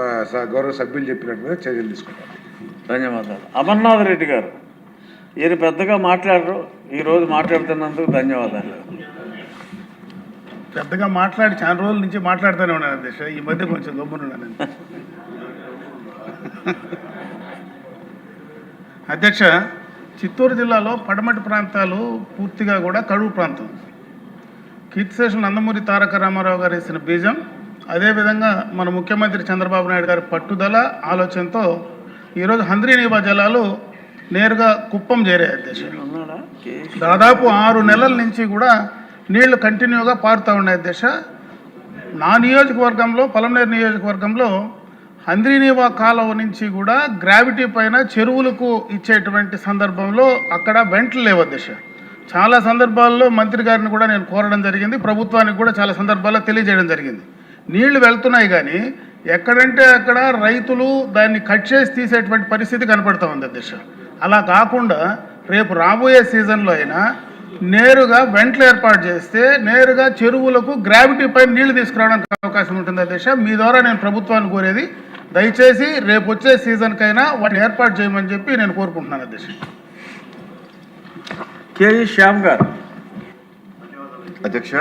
మా గౌరవ సభ్యులు చెప్పినట్టు మీద చర్యలు తీసుకుంటాం. ధన్యవాదాలు. అమర్నాథ్ రెడ్డి గారు, ఈయన పెద్దగా మాట్లాడరు, ఈరోజు మాట్లాడుతున్నందుకు ధన్యవాదాలు. పెద్దగా మాట్లాడి చాలా రోజుల నుంచి మాట్లాడుతూనే ఉన్నాను అధ్యక్ష, ఈ మధ్య కొంచెం గమ్మునున్నాను. అధ్యక్ష, చిత్తూరు జిల్లాలో పడమటి ప్రాంతాలు పూర్తిగా కూడా కరువు ప్రాంతం. కీర్తిశేషులు నందమూరి తారక రామారావు గారు వేసిన బీజం, అదేవిధంగా మన ముఖ్యమంత్రి చంద్రబాబు నాయుడు గారి పట్టుదల ఆలోచనతో ఈరోజు హంద్రీనీవా జలాలు నేరుగా కుప్పం చేరాయి అధ్యక్ష. దాదాపు 6 నెలల నుంచి కూడా నీళ్లు కంటిన్యూగా పారుతూ ఉన్నాయి అధ్యక్ష. నా నియోజకవర్గంలో, పలమనేరు నియోజకవర్గంలో హంద్రీనీవా కాలువ నుంచి కూడా గ్రావిటీ పైన చెరువులకు ఇచ్చేటువంటి సందర్భంలో అక్కడ వెంటలు లేవు అధ్యక్ష. చాలా సందర్భాల్లో మంత్రి గారిని కూడా నేను కోరడం జరిగింది, ప్రభుత్వానికి కూడా చాలా సందర్భాల్లో తెలియజేయడం జరిగింది. నీళ్లు వెళ్తున్నాయి కానీ ఎక్కడంటే అక్కడ రైతులు దాన్ని కట్ చేసి తీసేటువంటి పరిస్థితి కనపడుతూ ఉంది అధ్యక్ష. అలా కాకుండా రేపు రాబోయే సీజన్లో అయినా నేరుగా వెంటలు ఏర్పాటు చేస్తే నేరుగా చెరువులకు గ్రావిటీ పైన నీళ్లు తీసుకురావడానికి అవకాశం ఉంటుంది అధ్యక్ష. మీ ద్వారా నేను ప్రభుత్వాన్ని కోరేది, దయచేసి రేపు వచ్చే సీజన్కైనా వాటిని ఏర్పాటు చేయమని చెప్పి నేను కోరుకుంటున్నాను అధ్యక్ష. కేఈ శ్యామ్ గారు. అధ్యక్ష,